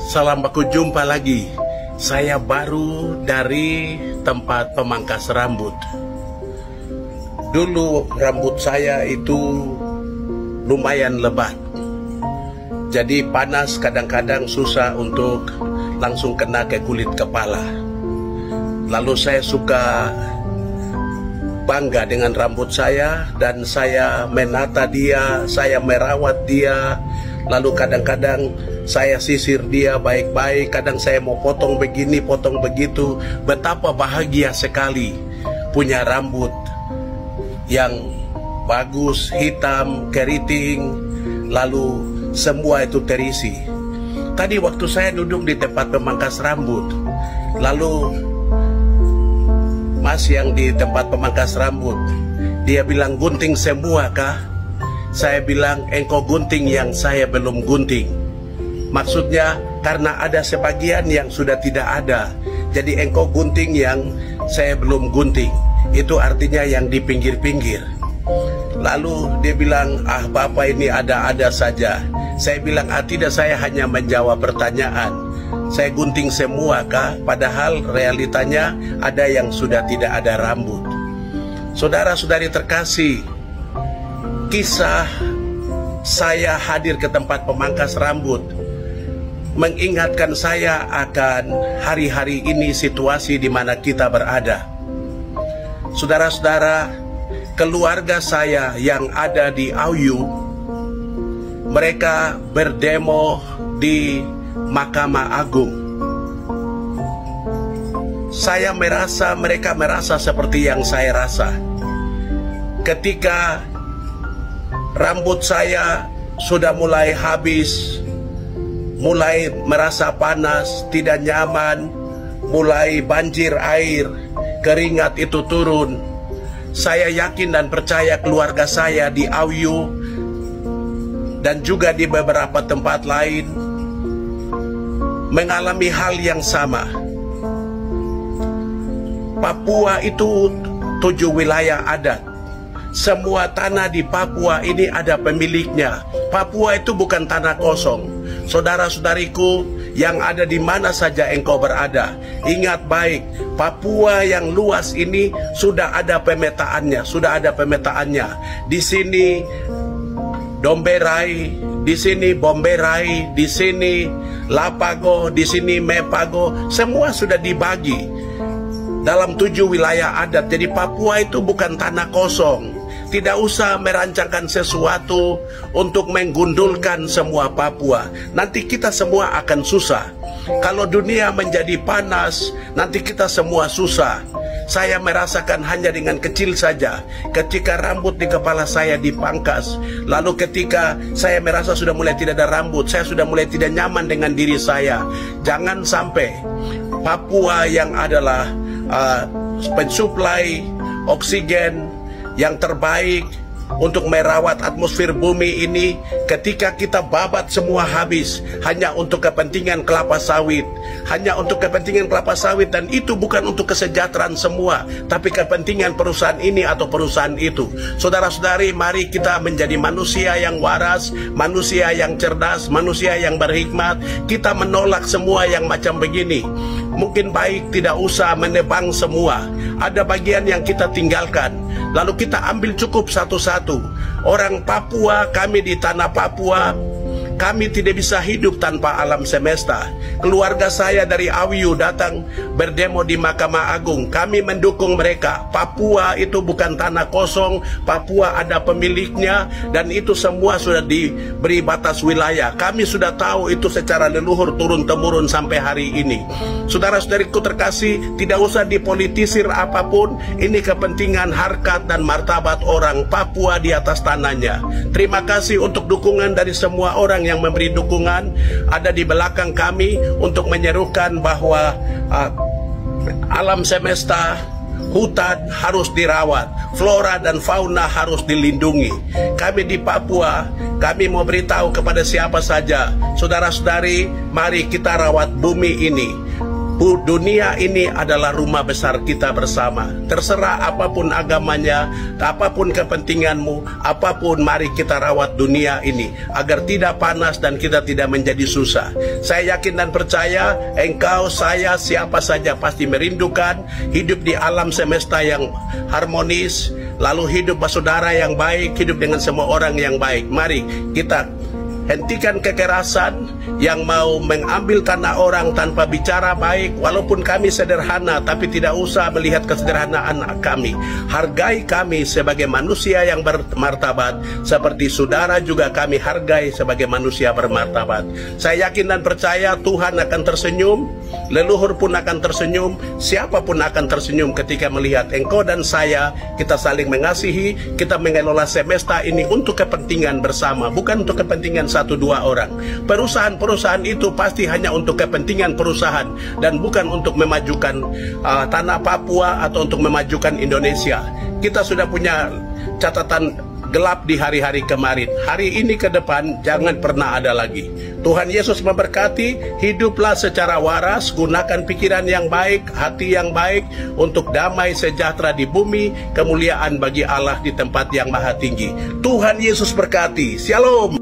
Salam baku jumpa lagi. Saya baru dari tempat pemangkas rambut. Dulu rambut saya itu lumayan lebat, jadi panas kadang-kadang susah untuk langsung kena ke kulit kepala. Lalu saya suka bangga dengan rambut saya dan saya menata dia, saya merawat dia. Lalu kadang-kadang saya sisir dia baik-baik, kadang saya mau potong begini, potong begitu. Betapa bahagia sekali punya rambut yang bagus, hitam, keriting, lalu semua itu terisi. Tadi waktu saya duduk di tempat pemangkas rambut, lalu mas yang di tempat pemangkas rambut, dia bilang, "Gunting semua kah?" Saya bilang, "Engkau gunting yang saya belum gunting." Maksudnya karena ada sebagian yang sudah tidak ada, jadi engkau gunting yang saya belum gunting. Itu artinya yang di pinggir-pinggir. Lalu dia bilang, "Ah Bapak ini ada-ada saja." Saya bilang, "Ah tidak, saya hanya menjawab pertanyaan. Saya gunting semua kah?" Padahal realitanya ada yang sudah tidak ada rambut. Saudara-saudari terkasih, kisah saya hadir ke tempat pemangkas rambut mengingatkan saya akan hari-hari ini, situasi di mana kita berada. Saudara-saudara, keluarga saya yang ada di Auyu, mereka berdemo di Mahkamah Agung. Saya merasa mereka merasa seperti yang saya rasa. Ketika rambut saya sudah mulai habis, mulai merasa panas, tidak nyaman, mulai banjir air, keringat itu turun. Saya yakin dan percaya keluarga saya di Auyu dan juga di beberapa tempat lain mengalami hal yang sama. Papua itu 7 wilayah adat. Semua tanah di Papua ini ada pemiliknya. Papua itu bukan tanah kosong. Saudara-saudariku yang ada di mana saja engkau berada, ingat baik, Papua yang luas ini sudah ada pemetaannya, Di sini Domberai, di sini Bomberai, di sini Lapago, di sini Mepago, semua sudah dibagi dalam 7 wilayah adat. Jadi Papua itu bukan tanah kosong. Tidak usah merancangkan sesuatu untuk menggundulkan semua Papua. Nanti kita semua akan susah. Kalau dunia menjadi panas, nanti kita semua susah. Saya merasakan hanya dengan kecil saja. Ketika rambut di kepala saya dipangkas, lalu ketika saya merasa sudah mulai tidak ada rambut, saya sudah mulai tidak nyaman dengan diri saya. Jangan sampai Papua yang adalah pensuplai oksigen yang terbaik untuk merawat atmosfer bumi ini, ketika kita babat semua habis hanya untuk kepentingan kelapa sawit, dan itu bukan untuk kesejahteraan semua, tapi kepentingan perusahaan ini atau perusahaan itu. Saudara-saudari, mari kita menjadi manusia yang waras, manusia yang cerdas, manusia yang berhikmat. Kita menolak semua yang macam begini. Mungkin baik tidak usah menebang semua. Ada bagian yang kita tinggalkan, lalu kita ambil cukup satu-satu. Orang Papua, kami di tanah Papua, kami tidak bisa hidup tanpa alam semesta. Keluarga saya dari Auyu datang berdemo di Mahkamah Agung. Kami mendukung mereka. Papua itu bukan tanah kosong. Papua ada pemiliknya, dan itu semua sudah diberi batas wilayah. Kami sudah tahu itu secara leluhur turun-temurun sampai hari ini. Saudara-saudariku terkasih, tidak usah dipolitisir apapun. Ini kepentingan harkat dan martabat orang Papua di atas tanahnya. Terima kasih untuk dukungan dari semua orang yang memberi dukungan ada di belakang kami untuk menyerukan bahwa alam semesta, hutan harus dirawat, flora dan fauna harus dilindungi. Kami di Papua, kami mau beritahu kepada siapa saja, saudara-saudari, mari kita rawat bumi ini. Dunia ini adalah rumah besar kita bersama. Terserah apapun agamanya, apapun kepentinganmu, apapun, mari kita rawat dunia ini agar tidak panas dan kita tidak menjadi susah. Saya yakin dan percaya engkau, saya, siapa saja pasti merindukan hidup di alam semesta yang harmonis, lalu hidup bersaudara yang baik, hidup dengan semua orang yang baik. Mari kita hentikan kekerasan yang mau mengambil tanah orang tanpa bicara baik. Walaupun kami sederhana, tapi tidak usah melihat kesederhanaan kami. Hargai kami sebagai manusia yang bermartabat, seperti saudara juga kami hargai sebagai manusia bermartabat. Saya yakin dan percaya Tuhan akan tersenyum, leluhur pun akan tersenyum, siapapun akan tersenyum ketika melihat engkau dan saya, kita saling mengasihi, kita mengelola semesta ini untuk kepentingan bersama, bukan untuk kepentingan satu dua orang. Perusahaan-perusahaan itu pasti hanya untuk kepentingan perusahaan dan bukan untuk memajukan tanah Papua atau untuk memajukan Indonesia. Kita sudah punya catatan gelap di hari-hari kemarin. Hari ini ke depan jangan pernah ada lagi. Tuhan Yesus memberkati. Hiduplah secara waras, gunakan pikiran yang baik, hati yang baik untuk damai sejahtera di bumi, kemuliaan bagi Allah di tempat yang maha tinggi. Tuhan Yesus berkati. Shalom.